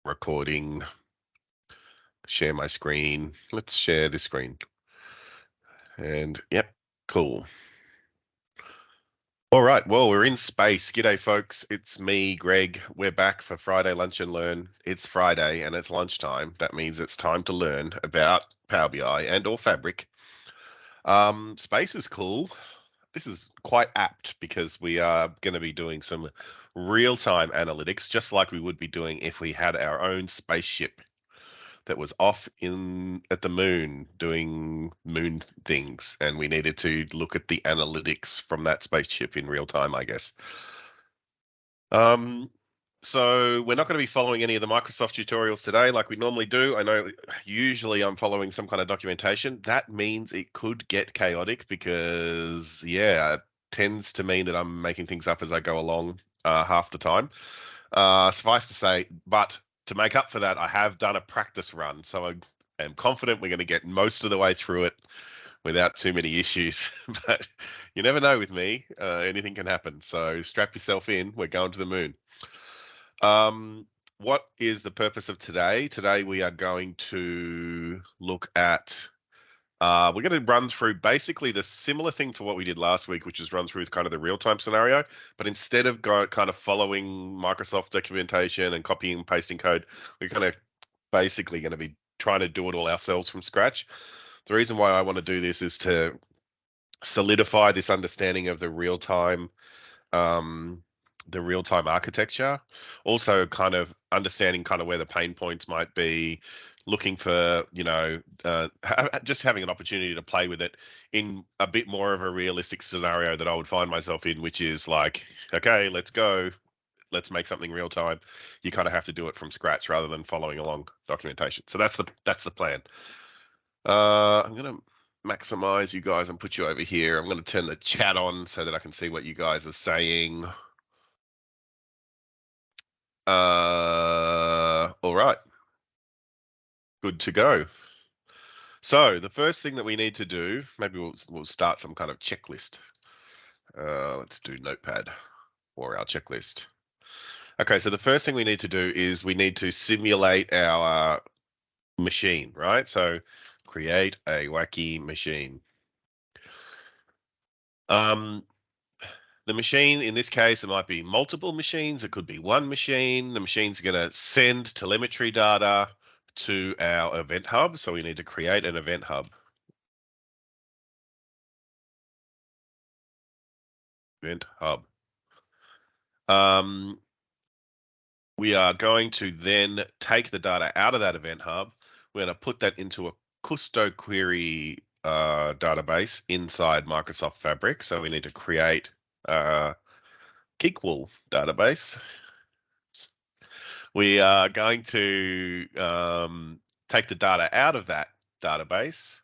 recording, share my screen. Let's share this screen. And yep, cool. All right, well, we're in space. G'day, folks. It's me, Greg. We're back for Friday Lunch and Learn. It's Friday and it's lunchtime. That means it's time to learn about Power BI and or Fabric. Space is cool. This is quite apt because we are going to be doing some real-time analytics, just like we would be doing if we had our own spaceship that was off at the moon doing moon things, and we needed to look at the analytics from that spaceship in real time, I guess. So we're not going to be following any of the Microsoft tutorials today like we normally do. I know usually I'm following some kind of documentation. That means it could get chaotic because, yeah, it tends to mean that I'm making things up as I go along half the time. Suffice to say, but to make up for that, I have done a practice run. So I am confident we're going to get most of the way through it without too many issues. But you never know with me. Anything can happen. So strap yourself in. We're going to the moon. What is the purpose of today? Today we are going to look at, we're going to run through basically the similar thing to what we did last week, which is run through kind of the real-time scenario. But instead of kind of following Microsoft documentation and copying and pasting code, we're kind of basically going to be trying to do it all ourselves from scratch. The reason why I want to do this is to solidify this understanding of the real-time architecture, also kind of understanding kind of where the pain points might be, looking for, just having an opportunity to play with it in a bit more of a realistic scenario that I would find myself in, which is like, okay, let's go. Let's make something real time. You kind of have to do it from scratch rather than following along documentation. So that's the plan. I'm going to maximize you guys and put you over here. I'm going to turn the chat on so that I can see what you guys are saying. All right. Good to go. So the first thing that we need to do, maybe we'll start some kind of checklist. Let's do Notepad for our checklist. Okay, so the first thing we need to do is we need to simulate our machine, right? So create a wacky machine. The machine, in this case, it might be multiple machines. It could be one machine. The machine's going to send telemetry data to our event hub. So we need to create an event hub. Event hub. We are going to then take the data out of that event hub. We're going to put that into a Custo query database inside Microsoft Fabric. So we need to create a KQL database. We are going to take the data out of that database,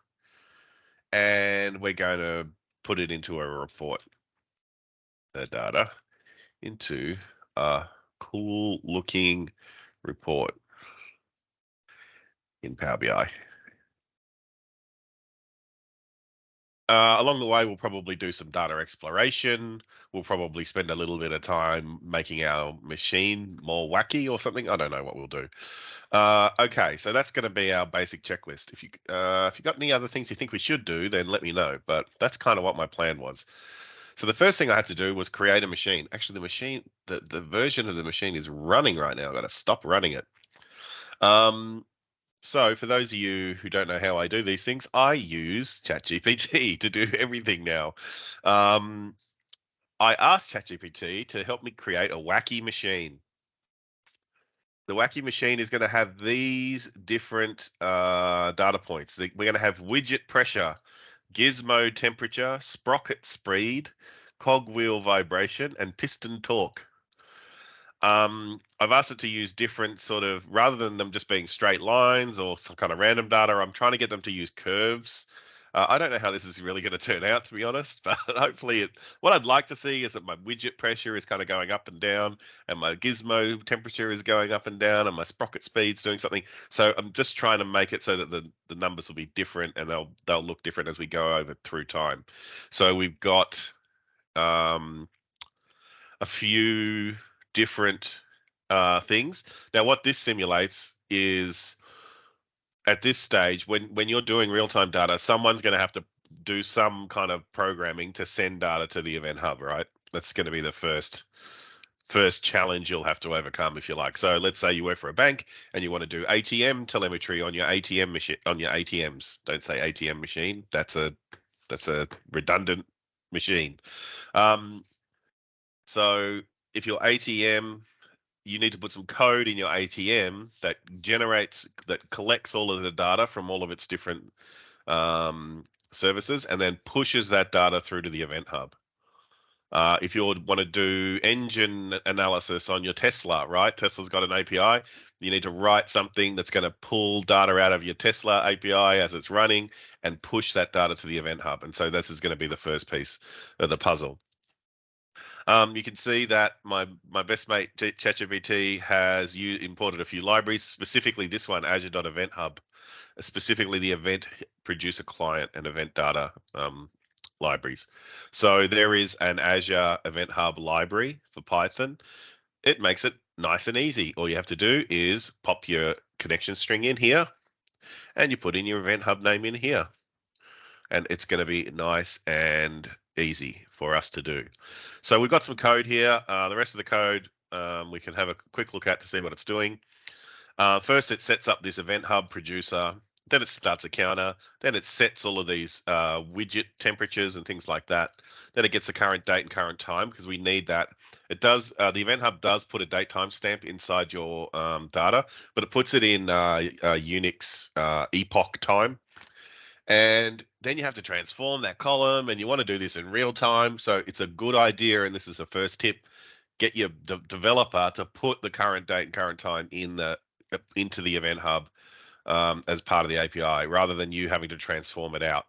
and we're going to put it into a report. The data into a cool looking report in Power BI. Along the way, we'll probably do some data exploration. We'll probably spend a little bit of time making our machine more wacky or something. I don't know what we'll do. Okay, so that's going to be our basic checklist. If you got any other things you think we should do, then let me know. But that's kind of what my plan was. So the first thing I had to do was create a machine. Actually, the machine, the version of the machine is running right now. I've got to stop running it. So for those of you who don't know how I do these things, I use ChatGPT to do everything now. I asked ChatGPT to help me create a wacky machine. The wacky machine is going to have these different data points. We're going to have widget pressure, gizmo temperature, sprocket speed, cogwheel vibration, and piston torque. I've asked it to use different sort of, rather than them just being straight lines or some kind of random data, I'm trying to get them to use curves. I don't know how this is really going to turn out, to be honest, but hopefully what I'd like to see is that my widget pressure is kind of going up and down, and my gizmo temperature is going up and down, and my sprocket speed's doing something. So I'm just trying to make it so that the numbers will be different, and they'll look different as we go over through time. So we've got a few different things. Now, what this simulates is at this stage, when you're doing real-time data, someone's going to have to do some kind of programming to send data to the event hub, right? That's going to be the first challenge you'll have to overcome, if you like. So let's say you work for a bank and you want to do ATM telemetry on your ATM machine, on your ATMs. Don't say ATM machine. That's a redundant machine. So if your ATM, you need to put some code in your ATM that collects all of the data from all of its different services and then pushes that data through to the event hub. If you want to do engine analysis on your Tesla, right? Tesla's got an API. You need to write something that's going to pull data out of your Tesla API as it's running and push that data to the event hub. And so this is going to be the first piece of the puzzle. You can see that my best mate ChatGPT has imported a few libraries, specifically this one, Azure.Event Hub, specifically the event producer client and event data libraries. So there is an Azure Event Hub library for Python. It makes it nice and easy. All you have to do is pop your connection string in here and you put in your Event Hub name in here. And it's going to be nice and easy for us to do. So we've got some code here. The rest of the code we can have a quick look at to see what it's doing. First, it sets up this Event Hub producer. Then it starts a counter. Then it sets all of these widget temperatures and things like that. Then it gets the current date and current time because we need that. It does. The Event Hub does put a date timestamp inside your data, but it puts it in Unix epoch time. And then you have to transform that column, and you want to do this in real time. So it's a good idea, and this is the first tip: get your developer to put the current date and current time into the Event Hub as part of the API, rather than you having to transform it out,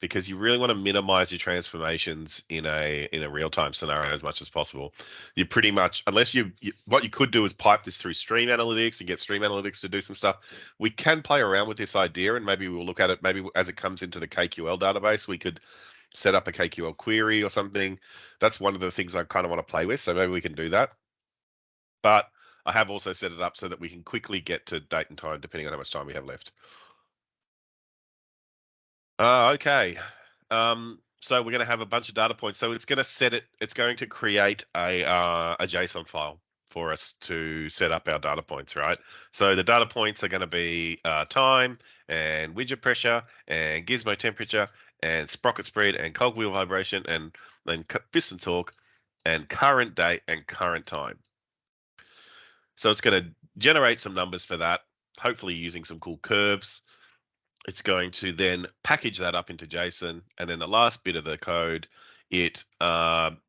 because you really want to minimize your transformations in a real-time scenario as much as possible. You pretty much, unless what you could do is pipe this through Stream Analytics and get Stream Analytics to do some stuff. We can play around with this idea, and maybe we'll look at it. Maybe as it comes into the KQL database, we could set up a KQL query or something. That's one of the things I kind of want to play with. So maybe we can do that. But I have also set it up so that we can quickly get to date and time depending on how much time we have left. Okay. So we're going to have a bunch of data points. So it's going to it's going to create a JSON file for us to set up our data points, right? So the data points are going to be time and widget pressure and gizmo temperature and sprocket speed and cogwheel vibration and then piston torque and current date and current time. So it's going to generate some numbers for that, hopefully using some cool curves. It's going to then package that up into JSON. And then the last bit of the code, it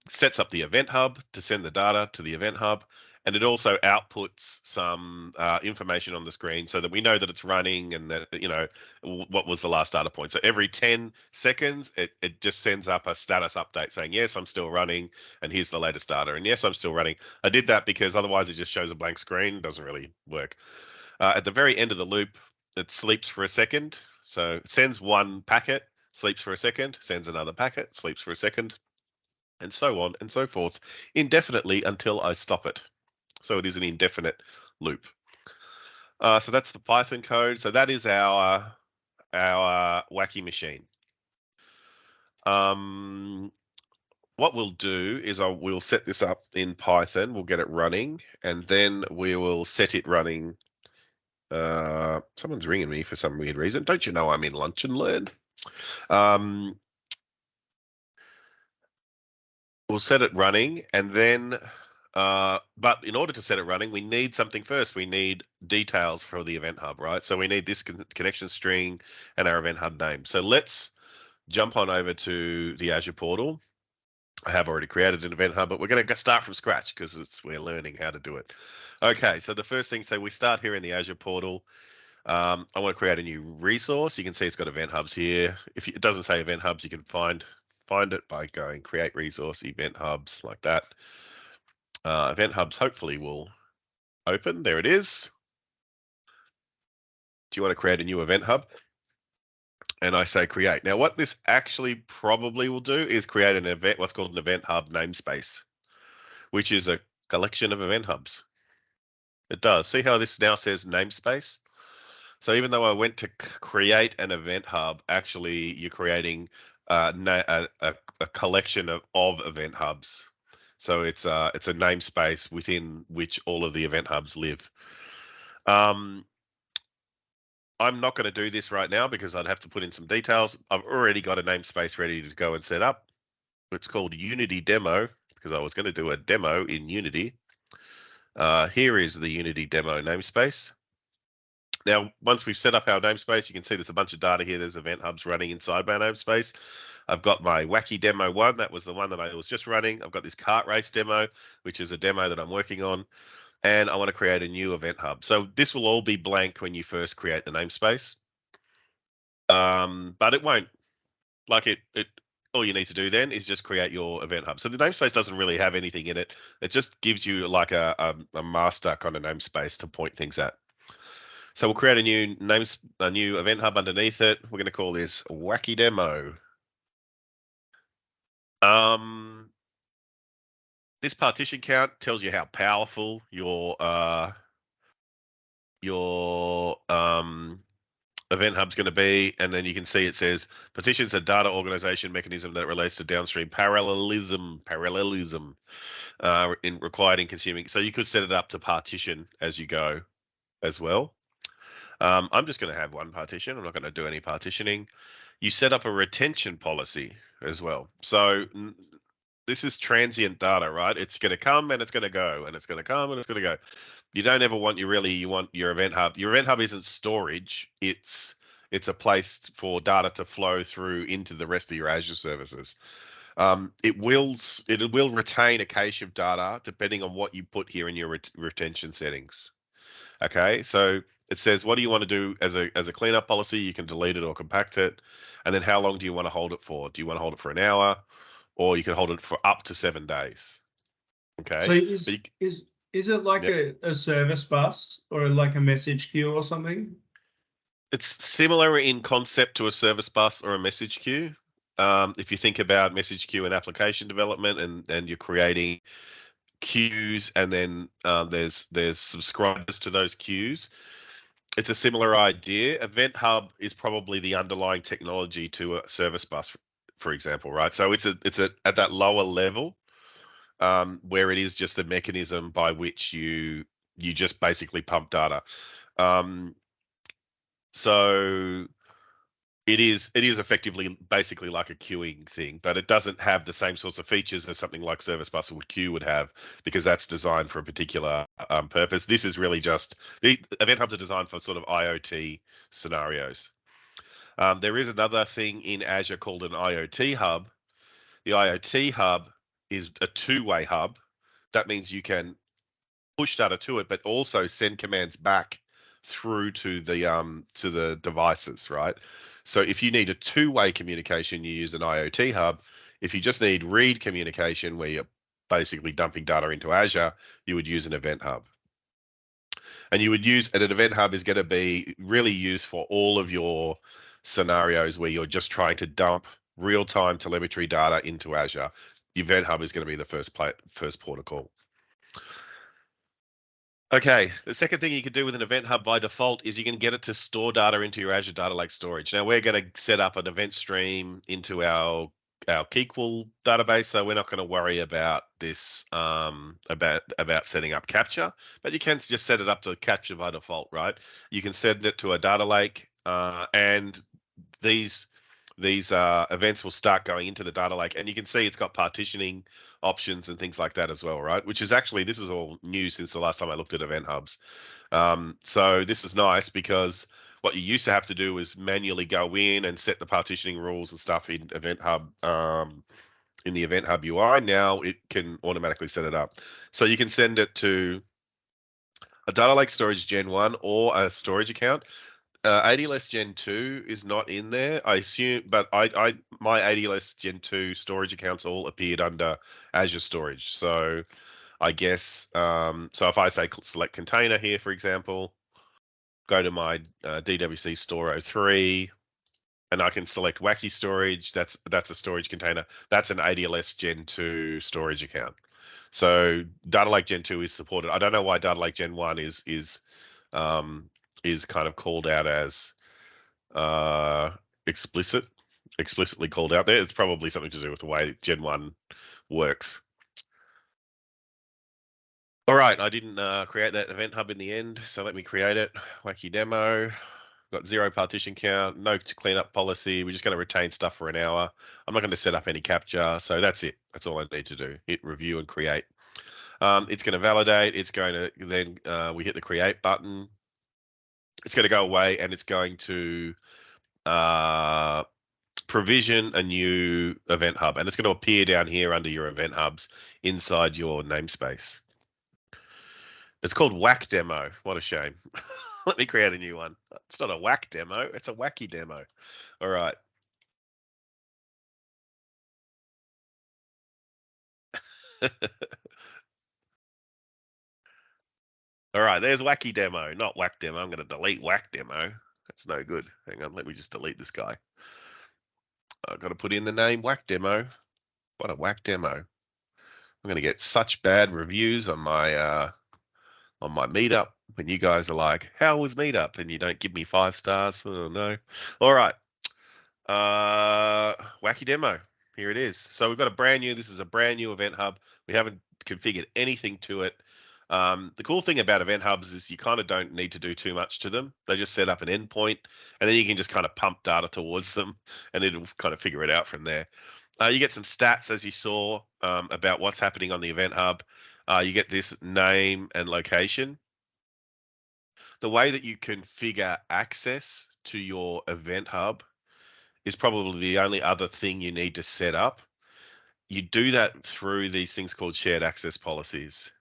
sets up the Event Hub to send the data to the Event Hub. And it also outputs some information on the screen so that we know that it's running and that, you know, what was the last data point. So every 10 seconds, it just sends up a status update saying, yes, I'm still running, and here's the latest data. And yes, I'm still running. I did that because otherwise it just shows a blank screen. It doesn't really work. At the very end of the loop, it sleeps for a second. So it sends one packet, sleeps for a second, sends another packet, sleeps for a second, and so on and so forth, indefinitely until I stop it. So it is an indefinite loop. So that's the Python code. So that is our wacky machine. What we'll do is we'll set this up in Python. We'll get it running, and then we will set it running. Someone's ringing me for some weird reason. Don't you know I'm in Lunch and Learn? We'll set it running, and then but in order to set it running, we need something first. We need details for the Event Hub, right? So we need this connection string and our Event Hub name. So let's jump on over to the Azure portal. I have already created an Event Hub, but we're going to start from scratch because we're learning how to do it. Okay, so the first thing, so we start here in the Azure portal. I want to create a new resource. You can see it's got Event Hubs here. If it doesn't say Event Hubs, you can find it by going create resource, Event Hubs, like that. Event Hubs hopefully will open. There it is. Do you want to create a new Event Hub? And I say create. Now, what this actually probably will do is create an event, what's called an Event Hub namespace, which is a collection of Event Hubs. It does. See how this now says namespace? So even though I went to create an event hub, actually you're creating a collection of event hubs. So it's a namespace within which all of the event hubs live. I'm not going to do this right now because I'd have to put in some details. I've already got a namespace ready to go and set up. It's called Unity Demo because I was going to do a demo in Unity. Here is the Unity Demo namespace. Now, once we've set up our namespace, you can see there's a bunch of data here. There's event hubs running inside my namespace. I've got my wacky demo 1. That was the one that I was just running. I've got this kart race demo, which is a demo that I'm working on. And I want to create a new event hub. So this will all be blank when you first create the namespace. But it won't. Like all you need to do then is just create your event hub. So the namespace doesn't really have anything in it. It just gives you like a master kind of namespace to point things at. So we'll create a new event hub underneath it. We're going to call this wacky demo. This partition count tells you how powerful your event hub's going to be, and then you can see it says partitions a data organization mechanism that relates to downstream parallelism in required in consuming. So you could set it up to partition as you go as well. I'm just going to have one partition. I'm not going to do any partitioning. You set up a retention policy as well. So this is transient data, right? It's going to come and it's going to go, and it's going to come and it's going to go. You don't ever want you want your event hub. Your event hub isn't storage. It's a place for data to flow through into the rest of your Azure services. It will retain a cache of data depending on what you put here in your retention settings. Okay, so it says, what do you want to do as a cleanup policy? You can delete it or compact it. And then how long do you want to hold it for? Do you want to hold it for an hour, or you can hold it for up to 7 days? Okay. So is it like a service bus or like a message queue or something? It's similar in concept to a service bus or a message queue. If you think about message queue and application development, and you're creating queues, and then there's subscribers to those queues. It's a similar idea. Event Hub is probably the underlying technology to a service bus, for example, right? So it's at that lower level, where it is just the mechanism by which you just basically pump data. So it is effectively basically like a queuing thing, but it doesn't have the same sorts of features as something like Service Bus or Queue would have, because that's designed for a particular purpose. This is really just, the event hubs are designed for sort of IoT scenarios. There is another thing in Azure called an IoT hub. The IoT hub is a two-way hub. That means you can push data to it, but also send commands back through to the devices, right? So if you need a two-way communication, you use an IoT hub. If you just need read communication, where you're basically dumping data into Azure, you would use an event hub. And you would use, and an event hub is going to be really used for all of your scenarios where you're just trying to dump real-time telemetry data into Azure. The event hub is going to be the first port of call. Okay, the second thing you can do with an event hub by default is you can get it to store data into your Azure Data Lake storage. Now we're going to set up an event stream into our KQL database, so we're not going to worry about this about setting up capture, but you can just set it up to capture by default, right? You can send it to a data lake, and these events will start going into the data lake, and you can see it's got partitioning options and things like that as well, right? Which is actually, this is all new since the last time I looked at event hubs. So this is nice, because what you used to have to do is manually go in and set the partitioning rules and stuff in Event Hub, in the Event Hub UI. Now it can automatically set it up. So you can send it to a Data Lake Storage Gen 1 or a storage account. ADLS Gen 2 is not in there, I assume, but my ADLS Gen 2 storage accounts all appeared under Azure Storage. So I guess, so if I say select container here, for example, go to my DWC Store 03, and I can select Wacky Storage. That's a storage container. That's an ADLS Gen 2 storage account. So Data Lake Gen 2 is supported. I don't know why Data Lake Gen 1 is kind of called out as explicitly called out there. It's probably something to do with the way Gen 1 works. All right, I didn't create that event hub in the end, so let me create it. Wacky demo. Got 0 partition count, no cleanup policy. We're just going to retain stuff for an hour. I'm not going to set up any capture, so that's it. That's all I need to do. Hit review and create. It's going to validate. It's going to then we hit the create button. It's going to go away and it's going to provision a new event hub, and it's going to appear down here under your event hubs inside your namespace. It's called Whack Demo. What a shame. Let me create a new one. It's not a whack demo. It's a wacky demo. All right. All right, there's wacky demo, not whack demo. I'm going to delete whack demo. That's no good. Hang on, let me just delete this guy. I've got to put in the name whack demo. What a whack demo. I'm going to get such bad reviews on my meetup when you guys are like, how was meetup? And you don't give me 5 stars. Oh no. All right. Wacky demo. Here it is. So we've got this is a brand new event hub. We haven't configured anything to it. The cool thing about event hubs is you kind of don't need to do too much to them. They just set up an endpoint and then you can just kind of pump data towards them and it'll kind of figure it out from there. You get some stats, as you saw, about what's happening on the event hub. You get this name and location. The way that you configure access to your event hub is probably the only other thing you need to set up. You do that through these things called shared access policies.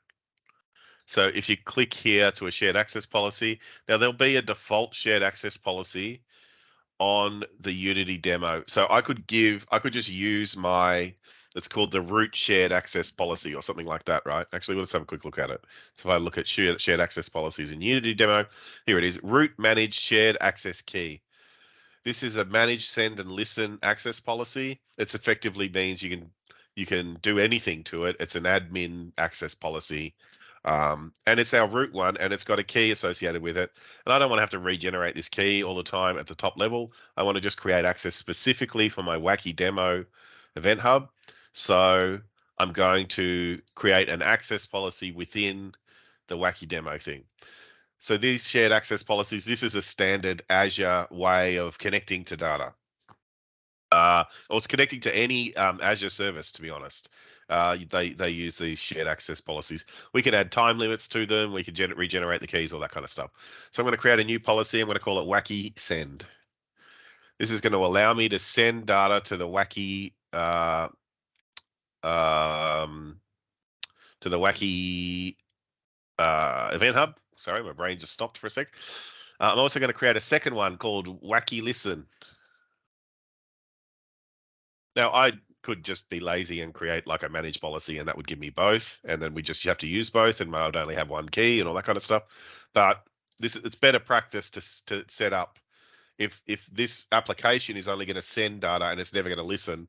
So if you click here to a shared access policy, now there'll be a default shared access policy on the Unity demo. So I could just use it's called the root shared access policy or something like that, right? Actually, let's have a quick look at it. So if I look at shared access policies in Unity demo, here it is, root manage shared access key. This is a manage, send, and listen access policy. It effectively means you can do anything to it. It's an admin access policy. And it's our root one, and it's got a key associated with it. And I don't want to have to regenerate this key all the time at the top level. I want to just create access specifically for my wacky demo event hub. So I'm going to create an access policy within the wacky demo thing. So these shared access policies, this is a standard Azure way of connecting to data. Or it's connecting to any Azure service, to be honest. They use these shared access policies. We can add time limits to them. We can regenerate the keys, all that kind of stuff. So I'm going to create a new policy. I'm going to call it wacky send. This is going to allow me to send data to the wacky event hub. Sorry, my brain just stopped for a sec. I'm also going to create a second one called Wacky Listen. Now, I could just be lazy and create like a managed policy, and that would give me both. And then you have to use both, and I would only have one key and all that kind of stuff. But it's better practice to set up. If this application is only going to send data and it's never going to listen,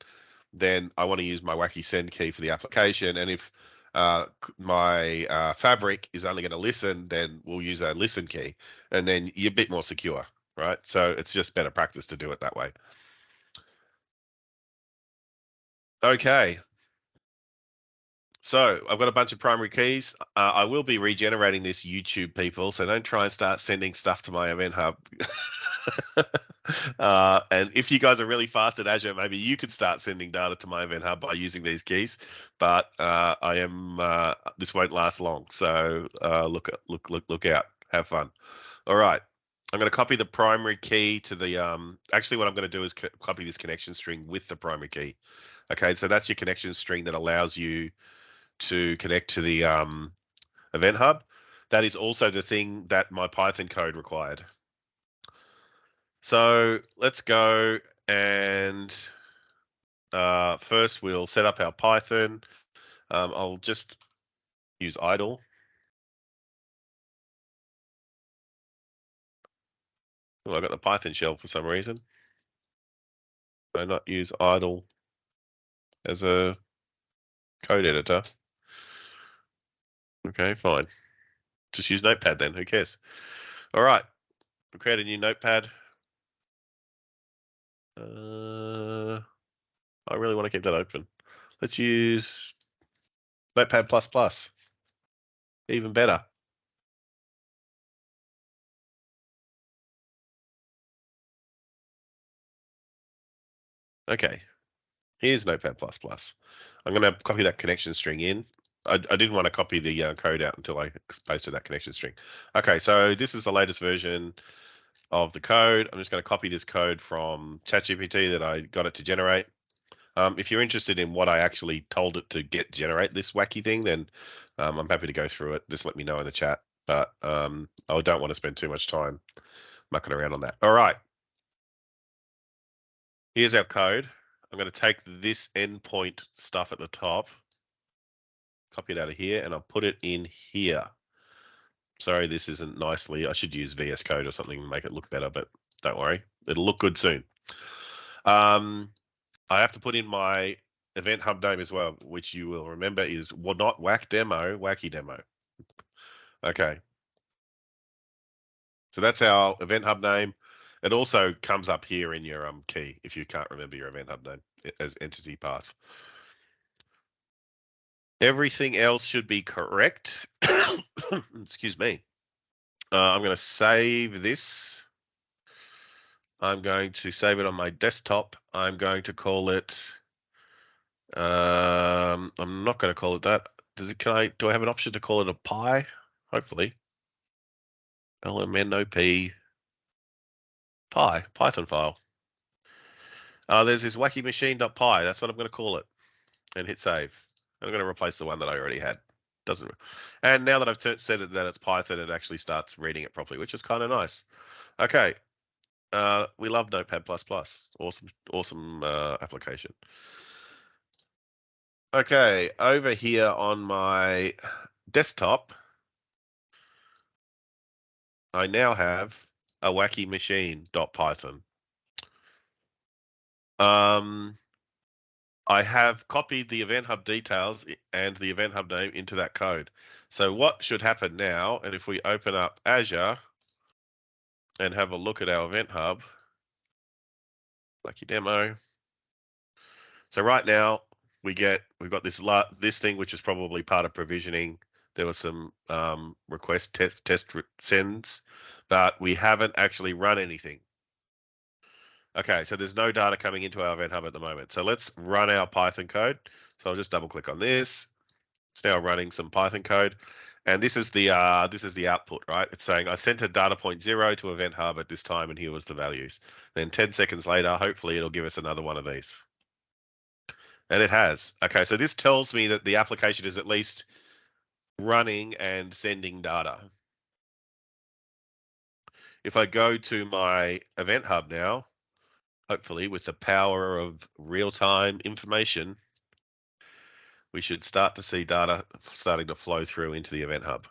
then I want to use my wacky send key for the application. And if my fabric is only going to listen, then we'll use a listen key, and then you're a bit more secure, right? So it's just better practice to do it that way. Okay. So I've got a bunch of primary keys. I will be regenerating this, YouTube people, so don't try and start sending stuff to my event hub. And if you guys are really fast at Azure, maybe you could start sending data to my event hub by using these keys. But this won't last long, so look out, have fun. All right, I'm going to copy the primary key to the. Actually, what I'm going to do is copy this connection string with the primary key. Okay, so that's your connection string that allows you to connect to the event hub. That is also the thing that my Python code required. So let's go and first we'll set up our Python. I'll just use idle. Oh, I got the Python shell for some reason. I not use idle as a code editor. Okay, fine. Just use Notepad then. Who cares? All right. We'll create a new Notepad. I really want to keep that open. Let's use Notepad++. Even better. Okay. Here's Notepad++. I'm going to copy that connection string in. I didn't want to copy the code out until I posted that connection string. Okay, so this is the latest version of the code. I'm just going to copy this code from ChatGPT that I got it to generate. If you're interested in what I actually told it to generate this wacky thing, then I'm happy to go through it. Just let me know in the chat. But I don't want to spend too much time mucking around on that. All right. Here's our code. I'm going to take this endpoint stuff at the top, copy it out of here, and I'll put it in here. Sorry, this isn't nicely. I should use VS Code or something to make it look better, but don't worry. It'll look good soon. I have to put in my event hub name as well, which you will remember is not whack demo, wacky demo. Okay. So that's our event hub name. It also comes up here in your key if you can't remember your event hub name as entity path. Everything else should be correct. Excuse me. I'm going to save this. I'm going to save it on my desktop. I'm going to call it. I'm not going to call it that. Do I have an option to call it a pie? Hopefully. LMNOP pie, Python file. There's this wacky machine.py. That's what I'm going to call it, and hit save. I'm going to replace the one that I already had. Doesn't. And now that I've said it that it's Python, it actually starts reading it properly, which is kind of nice. Okay. We love Notepad++. Awesome application. Okay, over here on my desktop, I now have a wacky machine.python. I have copied the Event Hub details and the Event Hub name into that code. So what should happen now, and if we open up Azure and have a look at our Event Hub, lucky demo. So right now we've got this thing which is probably part of provisioning. There was some request test sends, but we haven't actually run anything. Okay, so there's no data coming into our Event Hub at the moment. So let's run our Python code. So I'll just double click on this. It's now running some Python code. And this is the output, right? It's saying I sent a data point 0 to Event Hub at this time, and here was the values. Then 10 seconds later, hopefully it'll give us another one of these. And it has. Okay, so this tells me that the application is at least running and sending data. If I go to my Event Hub now, hopefully with the power of real-time information, we should start to see data starting to flow through into the Event Hub.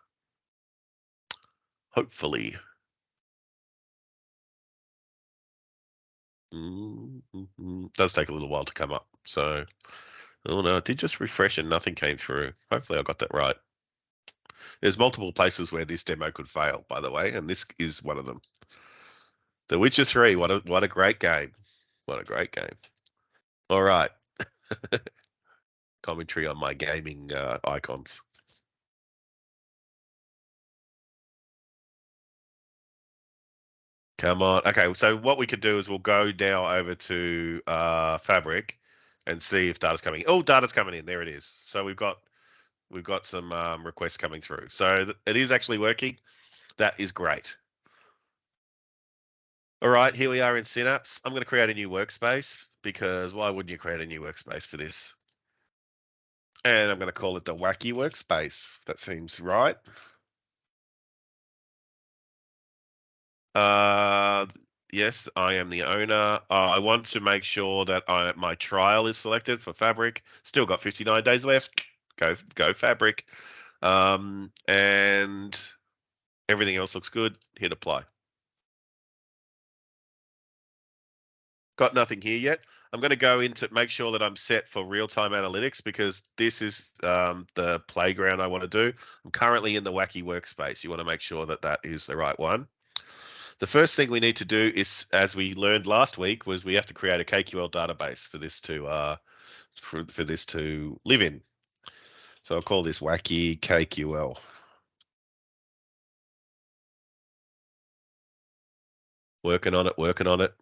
Hopefully. Does take a little while to come up. So, oh no, it did just refresh and nothing came through. Hopefully I got that right. There's multiple places where this demo could fail, by the way, and this is one of them. The Witcher 3, what a great game. What a great game. All right. Commentary on my gaming icons. Come on. Okay, so what we could do is we'll go now over to Fabric and see if data's coming. Oh, data's coming in. There it is. So we've got some requests coming through. So it is actually working. That is great. All right, here we are in Synapse. I'm going to create a new workspace because why wouldn't you create a new workspace for this? And I'm going to call it the wacky workspace. That seems right. Yes, I am the owner. I want to make sure that my trial is selected for Fabric. Still got 59 days left. Go Fabric. And everything else looks good. Hit apply. got nothing here yet. I'm going to go into make sure that I'm set for real-time analytics because this is the playground I want to do. I'm currently in the wacky workspace. You want to make sure that that is the right one. The first thing we need to do is, as we learned last week, was we have to create a KQL database for this to for this to live in. So I'll call this wacky KQL. Working on it, working on it.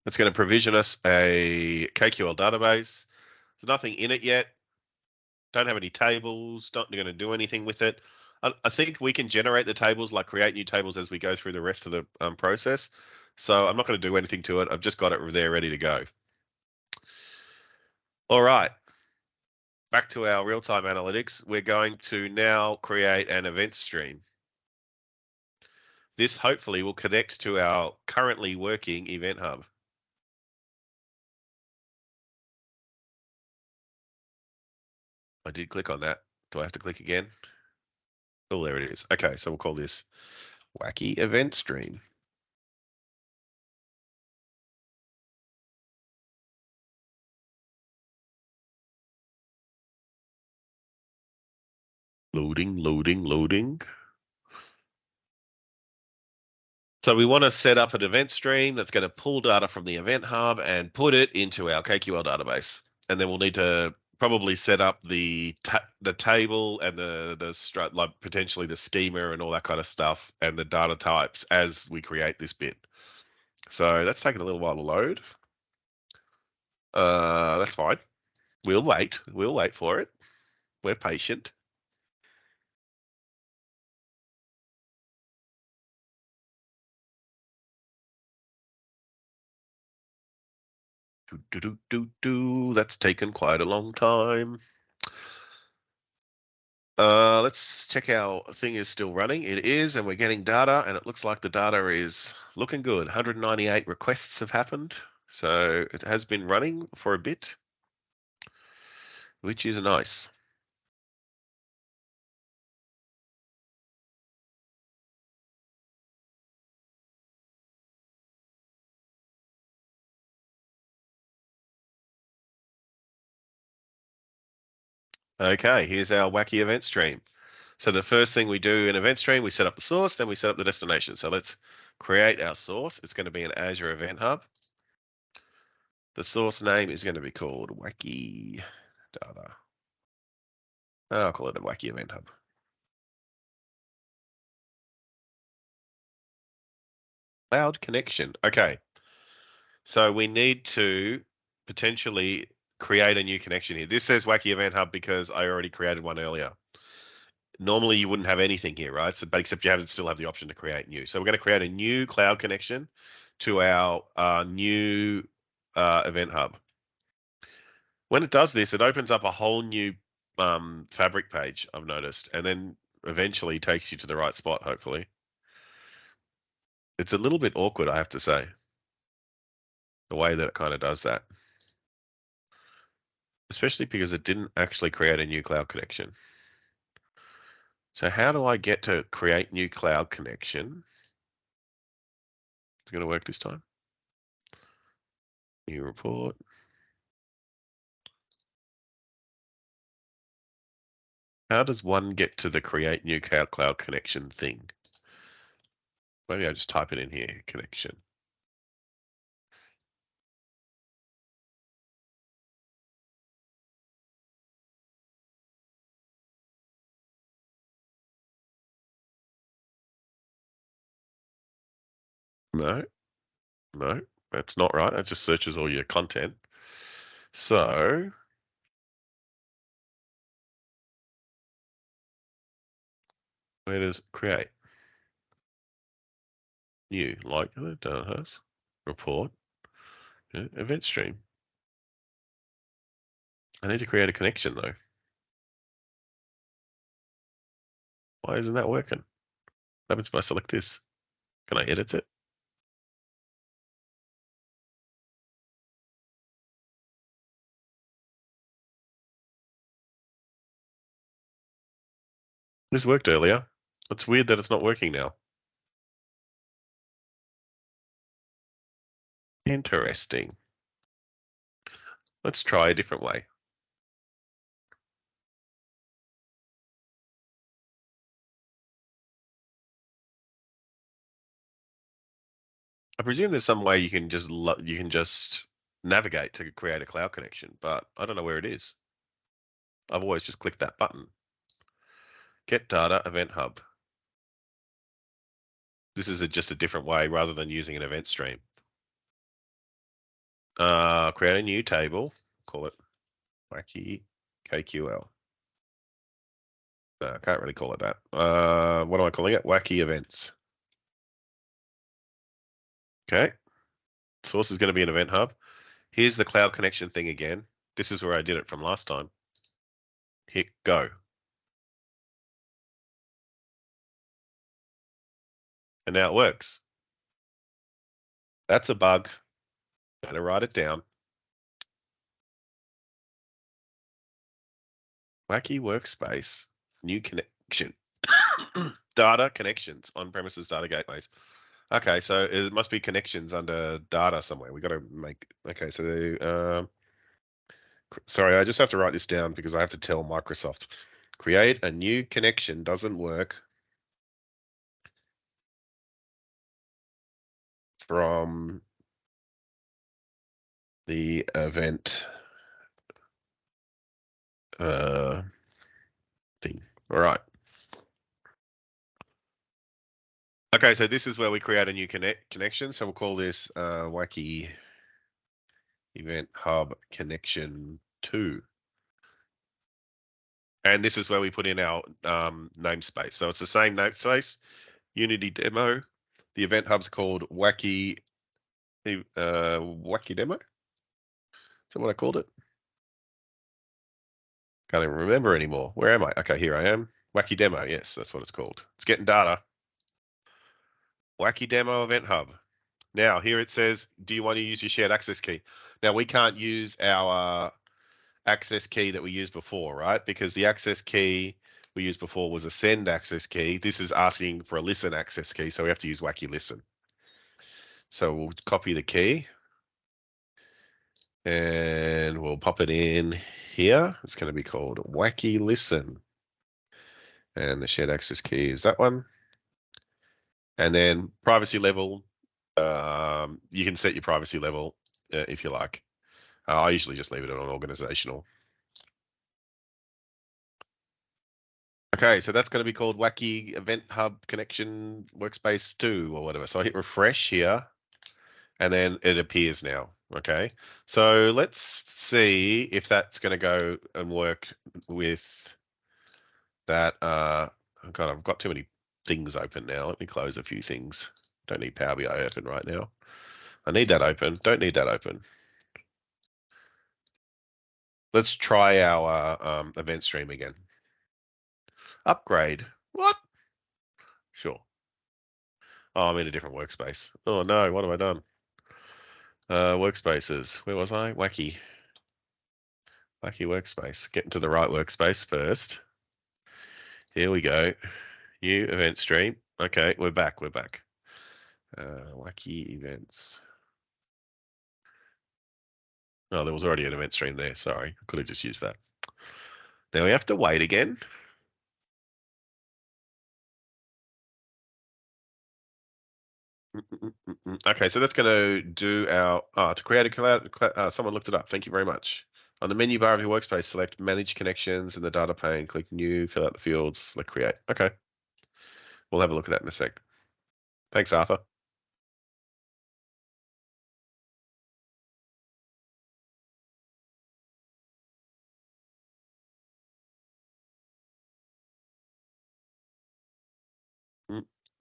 It's going to provision us a KQL database. There's nothing in it yet. Don't have any tables. Not going to do anything with it. I think we can generate the tables, like create new tables as we go through the rest of the process. So I'm not going to do anything to it. I've just got it there ready to go. All right. Back to our real-time analytics. We're going to now create an event stream. This hopefully will connect to our currently working event hub. I did click on that. Do I have to click again? Oh, there it is. Okay, so we'll call this wacky event stream. Loading, loading, loading. So we want to set up an event stream that's going to pull data from the event hub and put it into our KQL database. And then we'll need to probably set up the table and the like potentially the schema and all that kind of stuff and the data types as we create this bit. So that's taking a little while to load. That's fine. We'll wait. We'll wait for it. We're patient. That's taken quite a long time. Let's check our thing is still running. It is, and we're getting data, and it looks like the data is looking good. 198 requests have happened. So it has been running for a bit, which is nice. Okay, here's our wacky event stream. So the first thing we do in event stream, we set up the source, then we set up the destination. So let's create our source. It's going to be an Azure Event Hub. The source name is going to be called Wacky Data. I'll call it a Wacky Event Hub. Cloud connection. Okay. So we need to potentially create a new connection here. This says Wacky Event Hub because I already created one earlier. Normally you wouldn't have anything here, right? So, but except you still have the option to create new. So we're going to create a new cloud connection to our new Event Hub. When it does this, it opens up a whole new Fabric page, I've noticed, and then eventually takes you to the right spot, hopefully. It's a little bit awkward, I have to say, the way that it kind of does that. Especially because it didn't actually create a new cloud connection. So how do I get to create new cloud connection? It's going to work this time. New report. How does one get to the create new cloud connection thing? Maybe I just type it in here, connection. No, no, that's not right. It just searches all your content. So where does create? New, like it does. Report, event stream. I need to create a connection though. Why isn't that working? What happens if I select this? Can I edit it? This worked earlier. It's weird that it's not working now. Interesting. Let's try a different way. I presume there's some way you can just navigate to create a cloud connection, but I don't know where it is. I've always just clicked that button. Get data event hub. This is just a different way rather than using an event stream. Create a new table, call it wacky KQL. No, I can't really call it that. What am I calling it? Wacky events. Okay. Source is going to be an event hub. Here's the cloud connection thing again. This is where I did it from last time. Hit go. And now it works. That's a bug. Better write it down. Wacky workspace, new connection. Data connections, on-premises data gateways. Okay, so it must be connections under data somewhere. We got to make, okay, so sorry, I just have to write this down because I have to tell Microsoft. Create a new connection doesn't work from the event thing. All right. Okay, so this is where we create a new connection. So we'll call this wacky event hub connection 2. And this is where we put in our namespace. So it's the same namespace, Unity demo. The event hub's called wacky demo. Is that what I called it? Can't even remember anymore. Where am I? Okay, here I am. Wacky demo. Yes, that's what it's called. It's getting data. Wacky demo event hub. Now here it says, do you want to use your shared access key? Now we can't use our access key that we used before, right? Because the access key we used before was a send access key. This is asking for a listen access key, so we have to use wacky listen. So we'll copy the key and we'll pop it in here. It's going to be called wacky listen. And the shared access key is that one. And then privacy level, you can set your privacy level if you like. I usually just leave it on organizational. Okay, so that's going to be called Wacky Event Hub Connection Workspace 2 or whatever. So I hit refresh here, and then it appears now. Okay, so let's see if that's going to go and work with that. Oh God, I've got too many things open now. Let me close a few things. Don't need Power BI open right now. I need that open. Don't need that open. Let's try our event stream again. Upgrade. What? Sure. Oh, I'm in a different workspace. Oh no, what have I done? Workspaces. Where was I? Wacky workspace. Get into the right workspace first. Here we go. New event stream. Okay, we're back. Wacky events. Oh, there was already an event stream there. Sorry, I could have just used that. Now we have to wait again. Okay, so that's going to do our to create a cloud. Someone looked it up. Thank you very much. On the menu bar of your workspace, select Manage Connections in the data pane. Click New, fill out the fields, select Create. Okay, we'll have a look at that in a sec. Thanks, Arthur.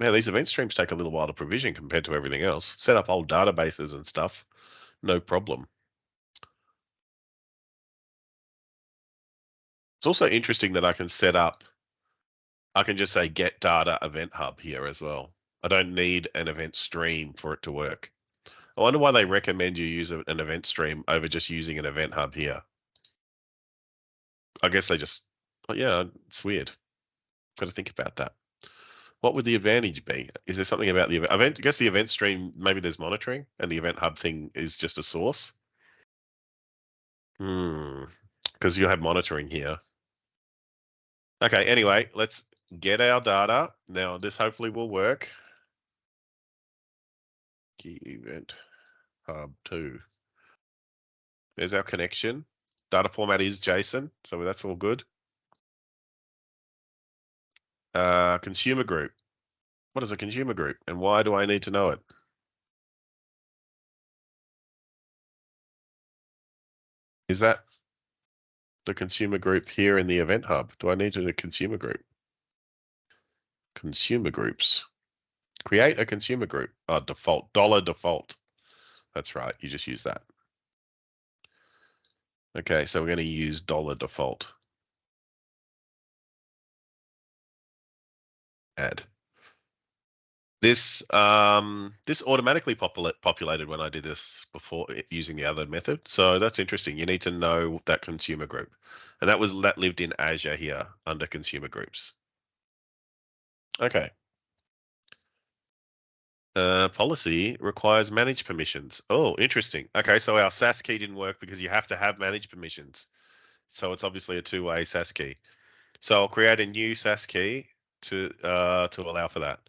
Yeah, these event streams take a little while to provision compared to everything else. Set up old databases and stuff, no problem. It's also interesting that I can set up, I can just say get data event hub here as well. I don't need an event stream for it to work. I wonder why they recommend you use an event stream over just using an event hub here. I guess they just, oh yeah, it's weird. Got to think about that. What would the advantage be? Is there something about the event? I guess the event stream, maybe there's monitoring, and the event hub thing is just a source. Because you'll have monitoring here. Okay, anyway, let's get our data. Now, this hopefully will work. Key event hub 2. There's our connection. Data format is JSON, so that's all good. Consumer group. What is a consumer group, and why do I need to know it? Is that the consumer group here in the event hub? Do I need to do a consumer group? Consumer groups. Create a consumer group. Oh, default, $default. That's right, you just use that. Okay, so we're going to use $default. Add. This automatically populated when I did this before using the other method. So that's interesting. You need to know that consumer group. And that lived in Azure here under consumer groups. Okay. Policy requires managed permissions. Oh, interesting. Okay, so our SAAS key didn't work because you have to have managed permissions. So it's obviously a two-way SAAS key. So I'll create a new SAAS key to allow for that.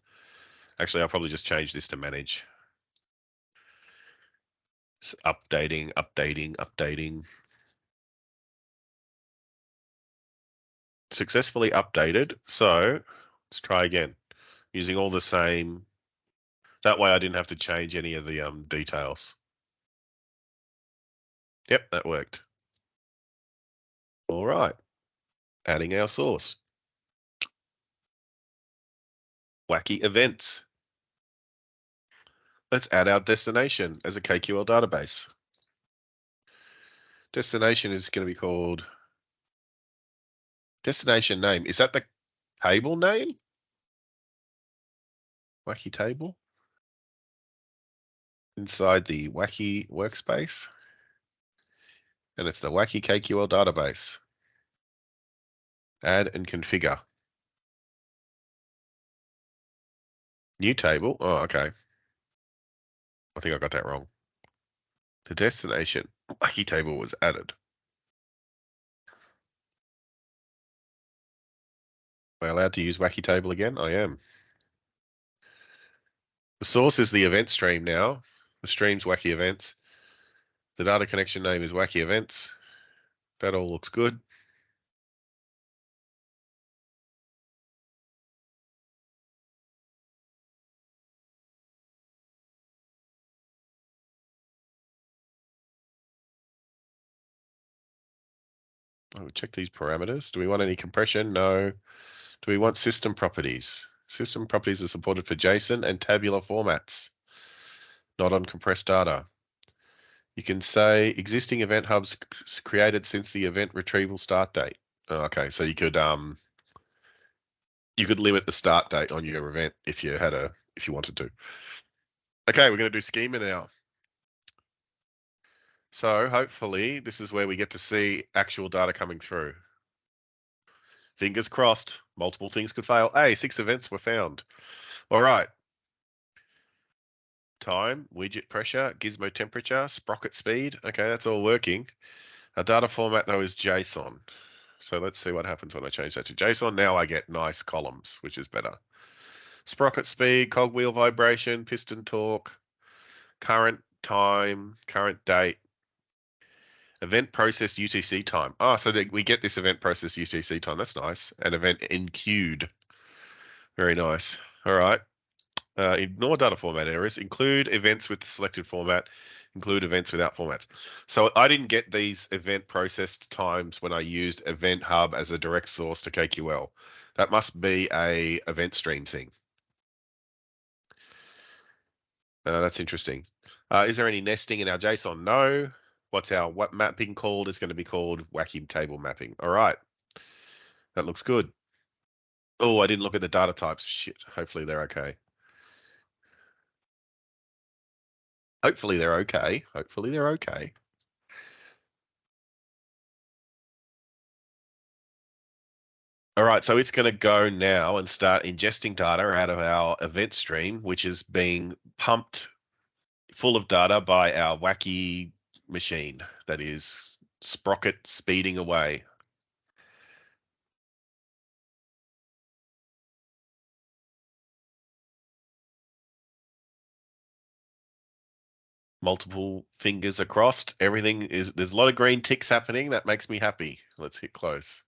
Actually, I'll probably just change this to manage. It's updating. Successfully updated. So let's try again using all the same. That way I didn't have to change any of the details. Yep, that worked. All right, adding our source. Wacky events. Let's add our destination as a KQL database. Destination is going to be called destination name. Is that the table name? Wacky table? Inside the Wacky workspace. And it's the Wacky KQL database. Add and configure. New table. Oh, okay. I think I got that wrong. The destination Wacky table was added. Am I allowed to use Wacky table again? I am. The source is the event stream now. The stream's Wacky events. The data connection name is Wacky events. That all looks good. I would check these parameters. Do we want any compression? No. Do we want system properties? System properties are supported for JSON and tabular formats, not on compressed data. You can say existing event hubs created since the event retrieval start date. Oh, okay, so you could limit the start date on your event if you wanted to. Okay, we're going to do schema now. So hopefully this is where we get to see actual data coming through. Fingers crossed, multiple things could fail. Hey, 6 events were found. All right. Time, widget pressure, gizmo temperature, sprocket speed. Okay, that's all working. Our data format though is JSON. So let's see what happens when I change that to JSON. Now I get nice columns, which is better. Sprocket speed, cogwheel vibration, piston torque, current time, current date, event process UTC time. Oh, so we get this event process UTC time. That's nice. And event enqueued. Very nice. All right. Ignore data format errors. Include events with the selected format. Include events without formats. So I didn't get these event processed times when I used Event Hub as a direct source to KQL. That must be a event stream thing. That's interesting. Is there any nesting in our JSON? No. What's our mapping called? It's going to be called Wacky table mapping. All right. That looks good. Oh, I didn't look at the data types. Shit. Hopefully they're okay. Hopefully they're okay. Hopefully they're okay. All right, so it's going to go now and start ingesting data out of our event stream, which is being pumped full of data by our wacky machine that is sprocket speeding away. Multiple fingers are crossed. There's a lot of green ticks happening. That makes me happy. Let's hit close.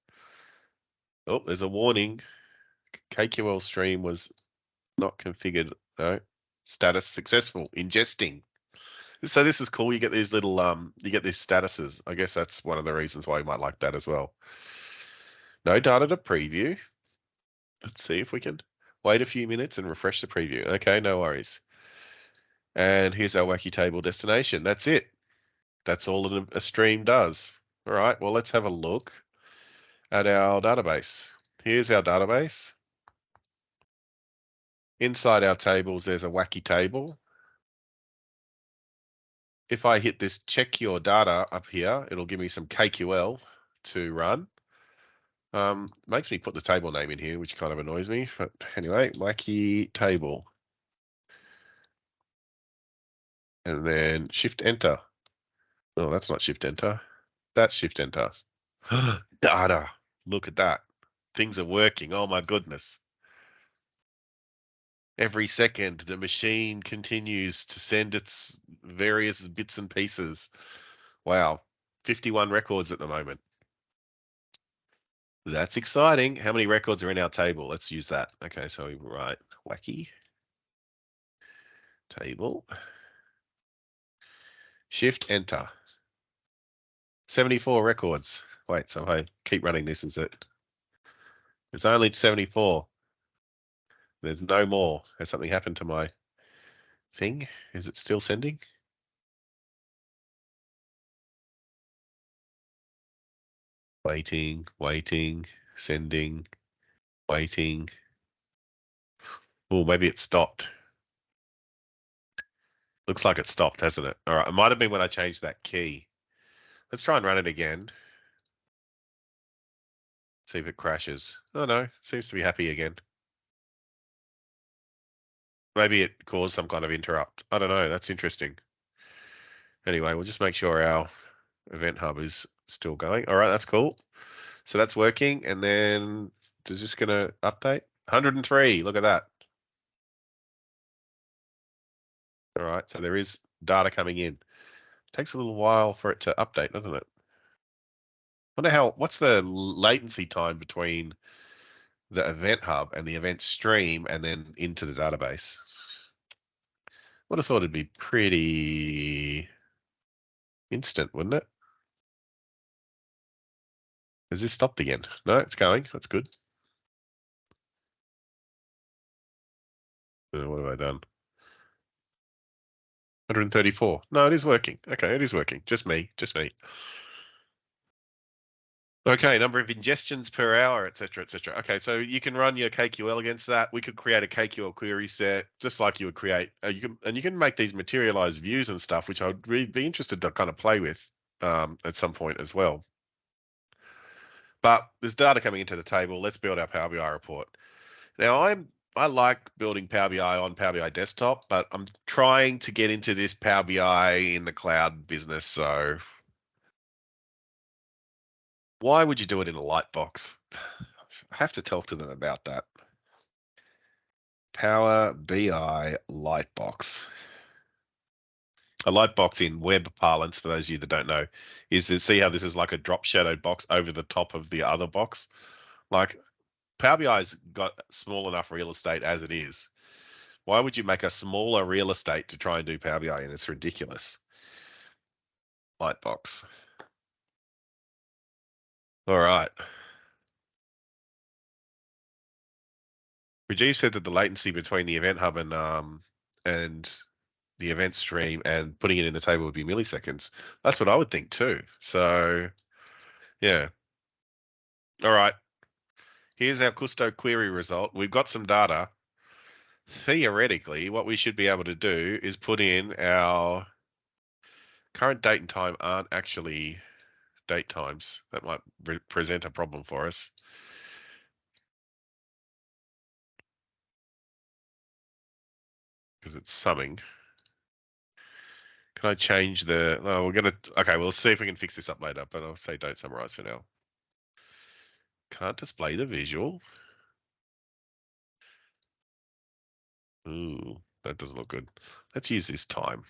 Oh, there's a warning. KQL stream was not configured. No. Status successful. Ingesting. So this is cool. You get these little you get these statuses. I guess that's one of the reasons why you might like that as well. No data to preview. Let's see if we can wait a few minutes and refresh the preview. Okay, no worries. And here's our wacky table destination. That's it. That's all a stream does. All right, well, let's have a look at our database. Here's our database. Inside our tables, there's a wacky table. If I hit this check your data up here, it'll give me some KQL to run. Makes me put the table name in here, which kind of annoys me. But anyway, wacky table. And then shift enter. Oh, that's not shift enter. That's shift enter. Data. Look at that. Things are working. Oh my goodness. Every second, the machine continues to send its various bits and pieces. Wow. 51 records at the moment. That's exciting. How many records are in our table? Let's use that. Okay, so we write wacky table. Shift enter. 74 records. Wait, so I keep running this, is it? It's only 74. There's no more. Has something happened to my thing? Is it still sending? Waiting, waiting, sending, waiting. Oh, maybe it stopped. Looks like it stopped, hasn't it? All right, it might have been when I changed that key. Let's try and run it again. See if it crashes. Oh no, seems to be happy again. Maybe it caused some kind of interrupt. I don't know, that's interesting. Anyway, we'll just make sure our event hub is still going. All right, that's cool. So that's working, and then is this gonna update? 103, look at that. All right, so there is data coming in. Takes a little while for it to update, doesn't it? What's the latency time between the event hub and the event stream and then into the database? Would have thought it'd be pretty instant, wouldn't it? Has this stopped again? No, it's going. That's good. What have I done? 134. No, it is working. Okay, it is working. Just me. Okay, number of ingestions per hour, et cetera, et cetera. Okay, so you can run your KQL against that. We could create a KQL query set, just like you would create. You can make these materialized views and stuff, which I'd really be interested to kind of play with at some point as well. But there's data coming into the table. Let's build our Power BI report. Now, I like building Power BI on Power BI desktop, but I'm trying to get into this Power BI in the cloud business. So why would you do it in a Lightbox? I have to talk to them about that. Power BI Lightbox. A lightbox in web parlance, for those of you that don't know, is to see how this is like a drop shadowed box over the top of the other box. Like Power BI's got small enough real estate as it is. Why would you make a smaller real estate to try and do Power BI? And it's ridiculous. Lightbox. All right. Rajiv said that the latency between the event hub and the event stream and putting it in the table would be milliseconds. That's what I would think too. So yeah. All right. Here's our Custo query result. We've got some data. Theoretically, what we should be able to do is put in our current date and time aren't actually date times. That might present a problem for us. because it's summing. Can I change the, oh, we're going to, okay, we'll see if we can fix this up later, but I'll say don't summarize for now. Can't display the visual. Ooh, that doesn't look good. Let's use this time.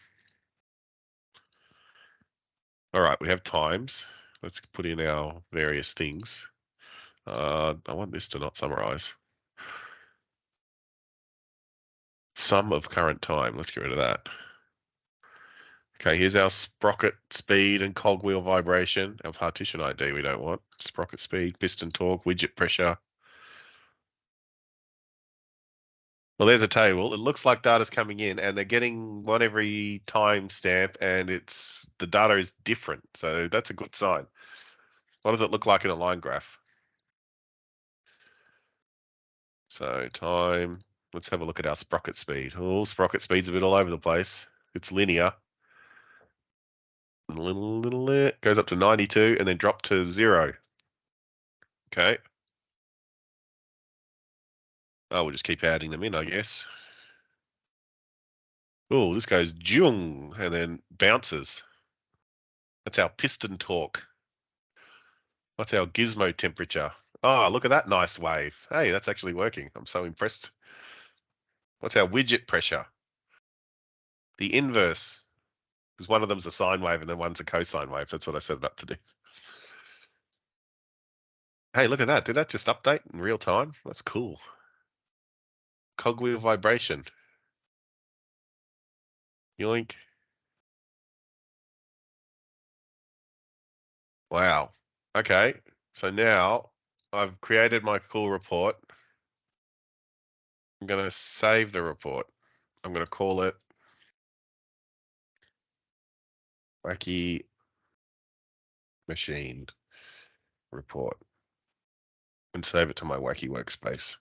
All right, we have times. Let's put in our various things. I want this to not summarize. Sum of current time. Let's get rid of that. Okay, here's our sprocket speed and cogwheel vibration. Our partition ID we don't want. Sprocket speed, piston torque, widget pressure. Well, there's a table. It looks like data's coming in and they're getting one every time stamp and the data is different. So that's a good sign. What does it look like in a line graph? So time, let's have a look at our sprocket speed. Oh, sprocket speed's a bit all over the place. It's linear. Little goes up to 92 and then drop to 0. Okay. Oh, we'll just keep adding them in, I guess. Oh, this goes jung and then bounces. That's our piston torque. What's our gizmo temperature? Oh, look at that nice wave. Hey, that's actually working. I'm so impressed. What's our widget pressure? The inverse. Because one of them's a sine wave and then one's a cosine wave. That's what I set it up to do. Hey, look at that. Did that just update in real time? That's cool. Cogwheel vibration. Yoink. Wow. Okay. So now I've created my cool report. I'm going to save the report. I'm going to call it Wacky Machine Report and save it to my Wacky workspace.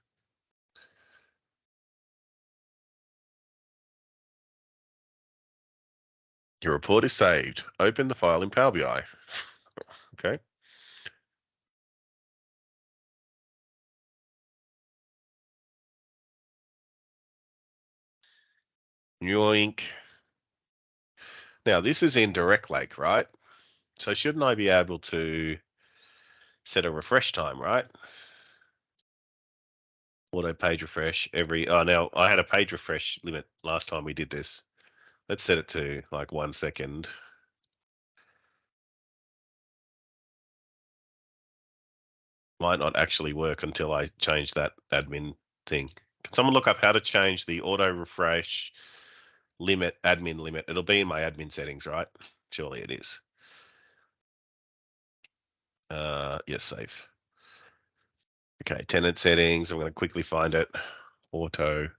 Your report is saved. Open the file in Power BI. Okay. Yoink. Now this is in Direct Lake, right? So shouldn't I be able to set a refresh time, right? Auto page refresh every, oh, now I had a page refresh limit last time we did this. Let's set it to like 1 second. Might not actually work until I change that admin thing. Can someone look up how to change the auto refresh limit, admin limit? It'll be in my admin settings, right? Surely it is. Yes, save. Okay, tenant settings. I'm going to quickly find it. Auto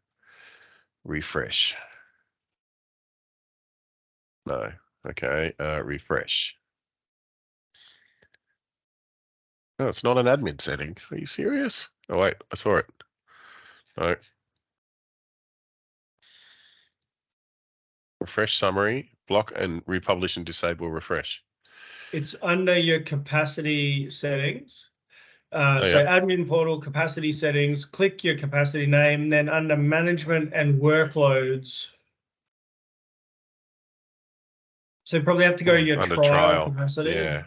refresh. No. Okay, refresh. No, it's not an admin setting. Are you serious? Oh, wait, I saw it. No. Refresh summary, block and republish and disable refresh. It's under your capacity settings. Oh, So yeah. admin portal capacity settings, click your capacity name, then under management and workloads. So you probably have to go to your Under trial trial. capacity. Yeah.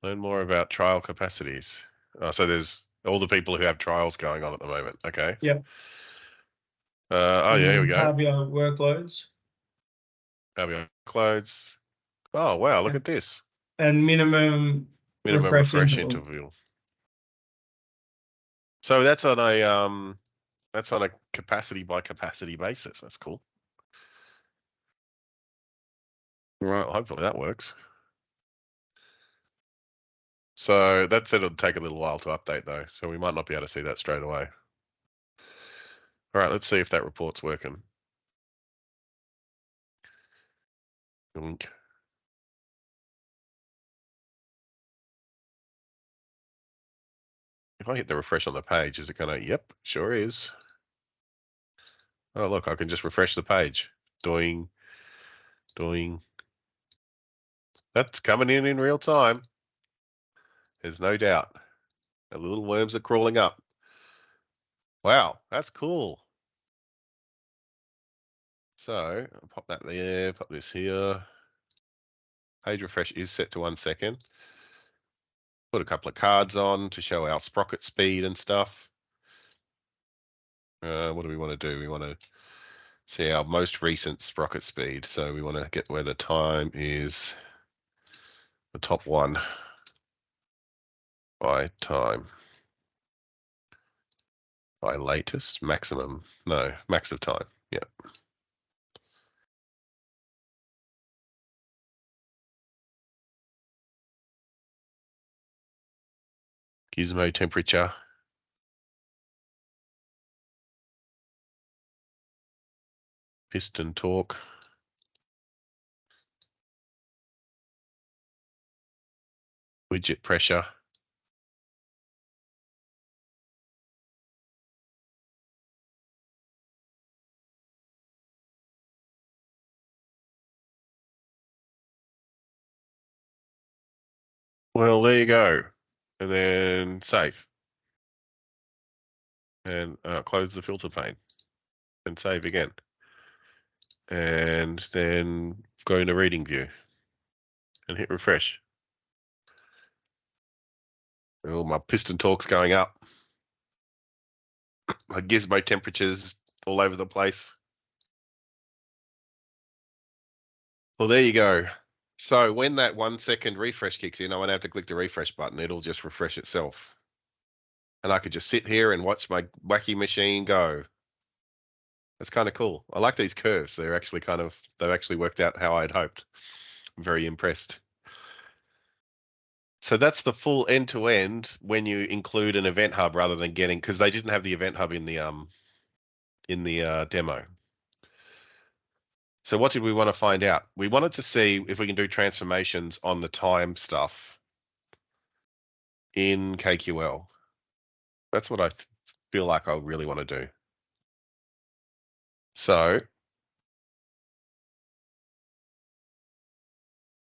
Learn more about trial capacities. Oh, so there's all the people who have trials going on at the moment. Okay. Yep. Oh, yeah, here we go. Power BI workloads. Power BI workloads. Oh, wow, look at this. And minimum refresh interval. interval. So that's on a capacity by capacity basis. That's cool. Right, well, hopefully that works. So that said it'll take a little while to update though, so we might not be able to see that straight away. All right, let's see if that report's working. If I hit the refresh on the page, is it gonna, yep, sure is. Oh, look, I can just refresh the page. Doing. That's coming in real time. There's no doubt. The little worms are crawling up. Wow, that's cool. So I'll pop that there, pop this here. Page refresh is set to 1 second. Put a couple of cards on to show our sprocket speed and stuff. What do we want to do? We want to see our most recent sprocket speed. So we want to get where the time is the top one by time. By latest, maximum, no, max of time, yeah. Gizmo temperature. Piston torque. Widget pressure. Well, there you go. And then save. And close the filter pane. And save again. And then go into reading view. And hit refresh. Oh, my piston torque's going up. My gizmo temperature's all over the place. Well, there you go. So when that 1 second refresh kicks in, I won't have to click the refresh button. It'll just refresh itself. And I could just sit here and watch my wacky machine go. That's kind of cool. I like these curves. They're actually they've actually worked out how I'd hoped. I'm very impressed. So that's the full end-to-end when you include an event hub rather than because they didn't have the event hub in the demo. So what did we want to find out? We wanted to see if we can do transformations on the time stuff in KQL. That's what I feel like I really want to do. So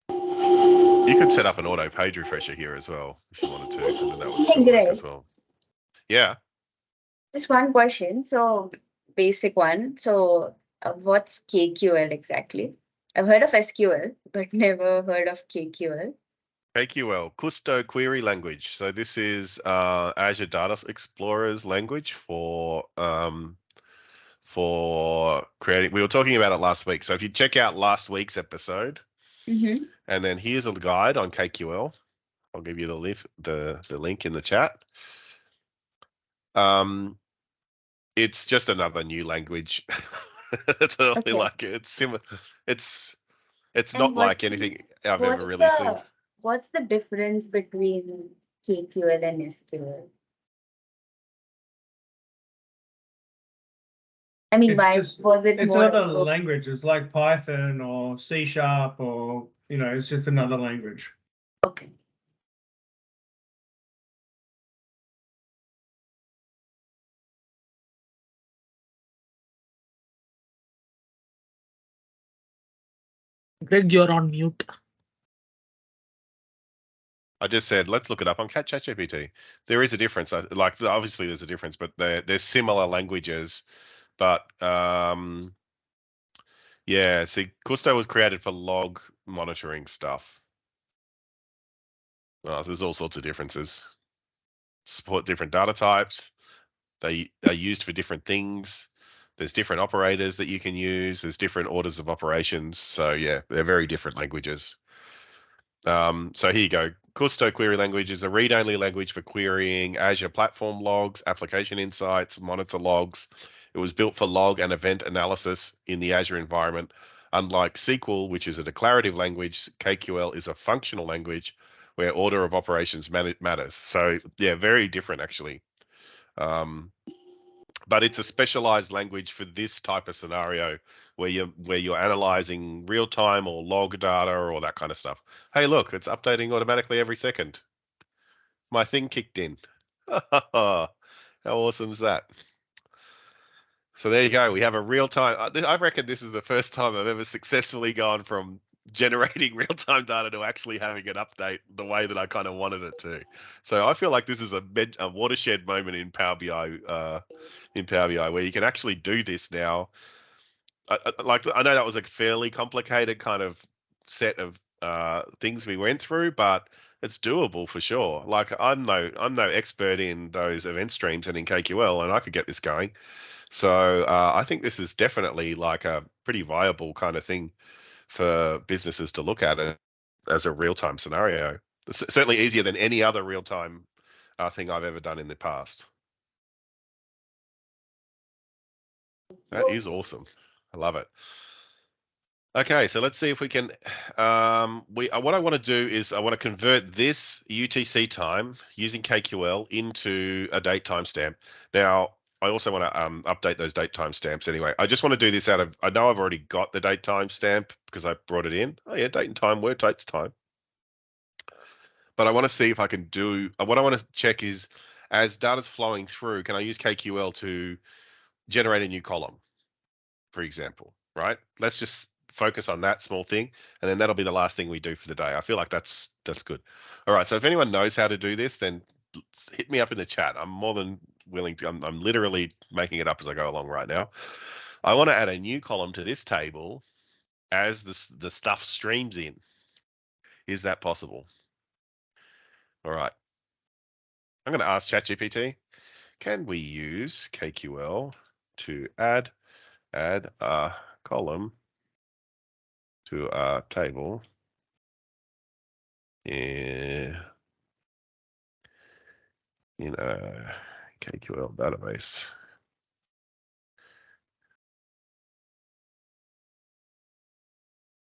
you could set up an auto page refresher here as well if you wanted to, and then that would still work as well. Yeah. Just one question. So basic one. So what's KQL exactly? I've heard of SQL, but never heard of KQL. KQL, Custo Query Language. So this is Azure Data Explorer's language for creating. We were talking about it last week. So if you check out last week's episode, and then here's a guide on KQL. I'll give you the link in the chat. It's just another new language. That's all I like it. It's similar. It's not like anything I've ever really seen. What's the difference between KQL and SQL? I mean, it's another language. It's like Python or C# or, it's just another language. Okay. Greg, you're on mute. I just said, let's look it up on ChatGPT. There is a difference. Like, obviously there's a difference, but they're similar languages. But yeah, see, Custo was created for log monitoring stuff. Well, there's all sorts of differences. Support different data types. They are used for different things. There's different operators that you can use. There's different orders of operations. So yeah, they're very different languages. So here you go. Custo Query Language is a read-only language for querying Azure platform logs, application insights, monitor logs. It was built for log and event analysis in the Azure environment. Unlike SQL, which is a declarative language, KQL is a functional language where order of operations matters. So yeah, very different actually. But it's a specialized language for this type of scenario where you're analyzing real time or log data or that kind of stuff. Hey, look, it's updating automatically every second. My thing kicked in. How awesome is that? So there you go. We have a real time. I reckon this is the first time I've ever successfully gone from generating real time data to actually having an update the way that I kind of wanted it to. So I feel like this is a watershed moment in Power BI, where you can actually do this now. I know that was a fairly complicated kind of set of things we went through, but it's doable for sure. Like I'm no expert in those event streams and in KQL, and I could get this going. So I think this is definitely like a pretty viable kind of thing for businesses to look at it as a real-time scenario. It's certainly easier than any other real-time thing I've ever done in the past. That is awesome. I love it. Okay, so let's see if we can. What I want to do is I want to convert this UTC time using KQL into a date timestamp. Now, I also want to update those date timestamps anyway. I just want to do this out of. I know I've already got the date timestamp because I brought it in. Oh yeah, date and time. Where date's time. But I want to see if I can do. What I want to check is, as data's flowing through, can I use KQL to generate a new column, for example? Right. Let's just focus on that small thing, and then that'll be the last thing we do for the day. I feel like that's good. All right, so if anyone knows how to do this, then hit me up in the chat. I'm more than willing to. I'm literally making it up as I go along right now. I want to add a new column to this table as the stuff streams in. Is that possible? All right, I'm going to ask ChatGPT, can we use KQL to add a column to a table in a KQL database?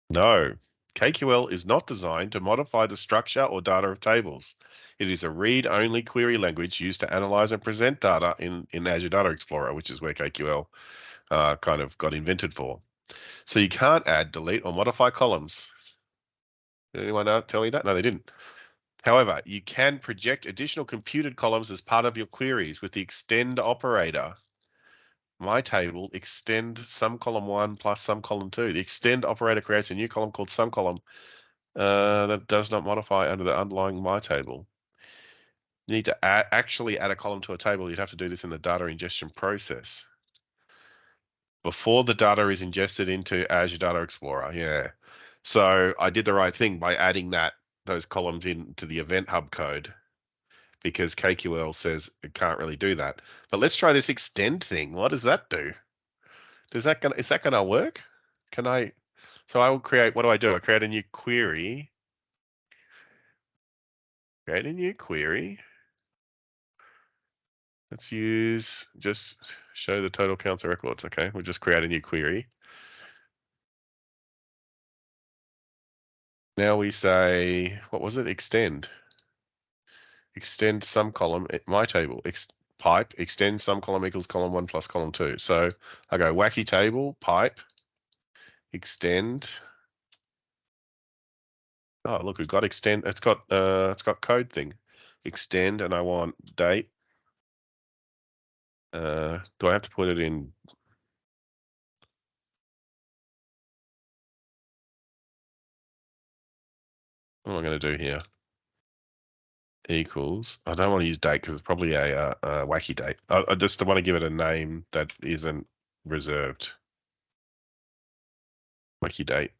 No, KQL is not designed to modify the structure or data of tables. It is a read-only query language used to analyze and present data in Azure Data Explorer, which is where KQL kind of got invented for. So you can't add, delete, or modify columns. Did anyone tell me that? No, they didn't. However, you can project additional computed columns as part of your queries with the extend operator. My table extend sum column 1 plus sum column 2. The extend operator creates a new column called sum column that does not modify under the underlying my table. You need to actually add a column to a table. You'd have to do this in the data ingestion process before the data is ingested into Azure Data Explorer. Yeah. So I did the right thing by adding those columns into the Event Hub code, because KQL says it can't really do that. But let's try this extend thing. What does that do? Is that gonna work? So I will create, what do? I create a new query. Create a new query. Let's just show the total counts of records. Okay, we'll just create a new query. Now we say, what was it? Extend sum column, my table, pipe, extend sum column equals column 1 plus column 2. So I go wacky table, pipe, extend. Oh, look, we've got extend. It's got code thing. Extend, and I want date. Do I have to put it in? What am I going to do here? Equals. I don't want to use date because it's probably a wacky date. I just want to give it a name that isn't reserved. Wacky date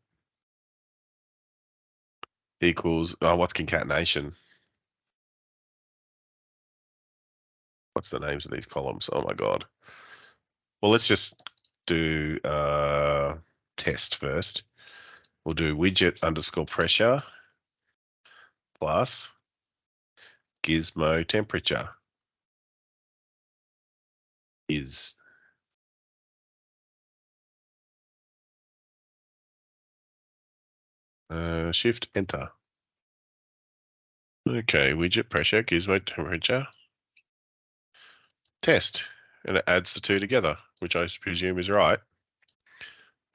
equals. What's concatenation? What's the names of these columns? Oh my god. Well, let's just do test first. We'll do widget underscore pressure plus gizmo temperature is shift enter. Okay, widget pressure, gizmo temperature, test, and it adds the two together, which I presume is right.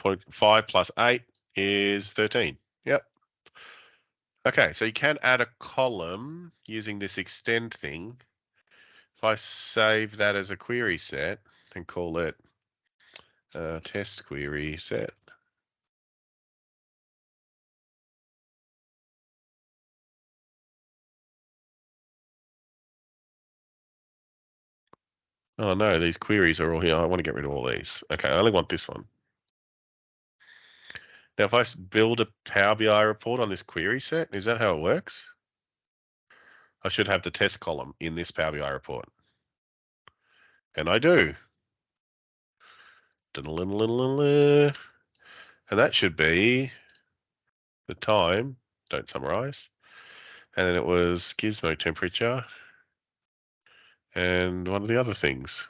0.5 plus 8 is 13. Yep. Okay, so you can add a column using this extend thing. If I save that as a query set and call it test query set. Oh no, these queries are all here. I want to get rid of all these. Okay, I only want this one. Now, if I build a Power BI report on this query set, is that how it works? I should have the test column in this Power BI report. And I do. And that should be the time, don't summarize. And then it was gizmo temperature. And one of the other things.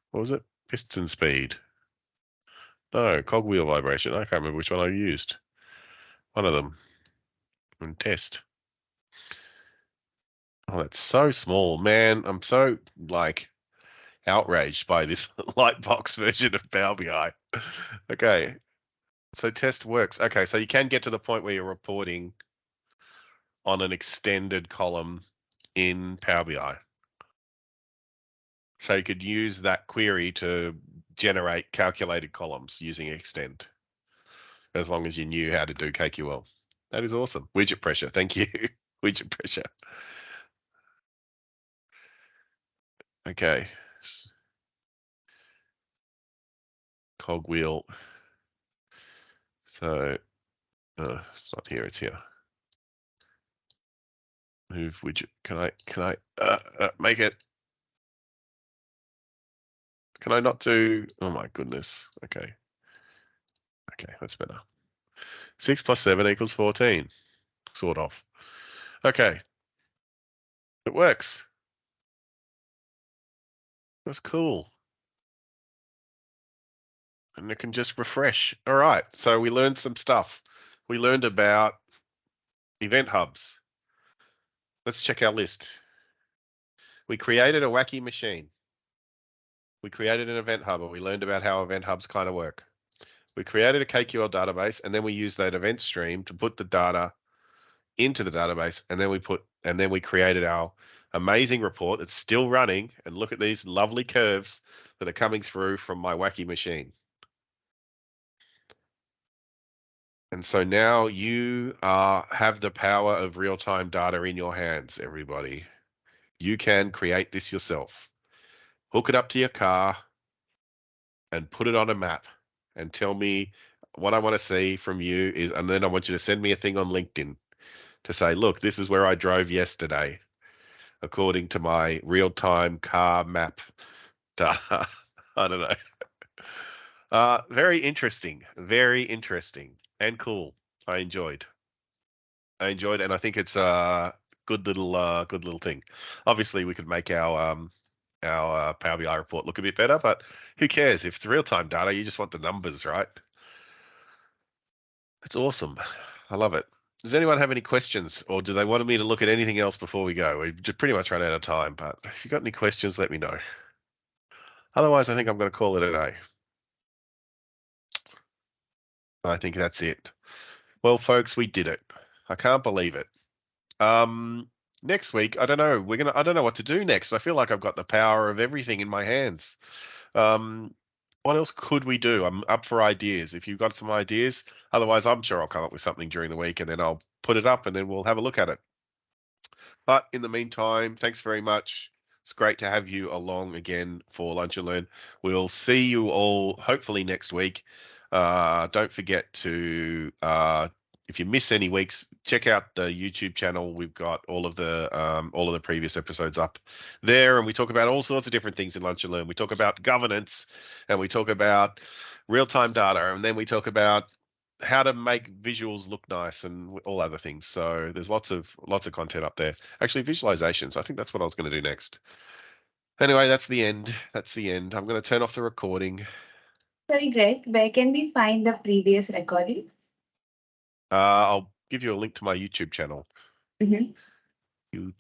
What was it? Piston speed. No, cogwheel vibration. I can't remember which one I used. One of them. And test. Oh, that's so small, man. I'm so like outraged by this Lightbox version of Power BI. Okay. So test works. Okay, so you can get to the point where you're reporting on an extended column in Power BI. So you could use that query to generate calculated columns using extend, as long as you knew how to do KQL. That is awesome. Widget pressure. Thank you. Widget pressure. Okay. Cogwheel. So it's not here, it's here. Move widget. Can I make it? Can I not do? Oh my goodness. Okay. Okay, that's better. 6 plus 7 equals 14. Sort of. Okay. It works. That's cool. And it can just refresh. All right. So we learned some stuff. We learned about event hubs. Let's check our list. We created a wacky machine. We created an event hub, and we learned about how event hubs kind of work. We created a KQL database, and then we used that event stream to put the data into the database, and then we created our amazing report that's still running. And look at these lovely curves that are coming through from my wacky machine. And so now you have the power of real-time data in your hands, everybody. You can create this yourself. Hook it up to your car and put it on a map and tell me what I want to see from you is, and then I want you to send me a thing on LinkedIn to say, look, this is where I drove yesterday, according to my real-time car map data. I don't know. Very interesting and cool. I enjoyed, and I think it's a good little thing. Obviously, we could make our Power BI report look a bit better, but who cares? If it's real-time data, you just want the numbers, right? It's awesome. I love it. Does anyone have any questions, or do they want me to look at anything else before we go? We've just pretty much run out of time, but if you've got any questions, let me know. Otherwise, I think I'm going to call it a day. I think that's it. Well, folks, we did it. I can't believe it. Next week, I don't know. I don't know what to do next. I feel like I've got the power of everything in my hands. What else could we do? I'm up for ideas. If you've got some ideas, otherwise I'm sure I'll come up with something during the week and then I'll put it up and then we'll have a look at it. But in the meantime, thanks very much. It's great to have you along again for Lunch and Learn. We'll see you all hopefully next week. Don't forget to, if you miss any weeks, check out the YouTube channel. We've got all of the previous episodes up there, and we talk about all sorts of different things in Lunch and Learn. We talk about governance, and we talk about real-time data, and then we talk about how to make visuals look nice and all other things. So there's lots of content up there. Actually, visualizations. I think that's what I was going to do next. Anyway, that's the end. I'm going to turn off the recording. Sorry, Greg, where can we find the previous recordings? I'll give you a link to my YouTube channel. Mm-hmm.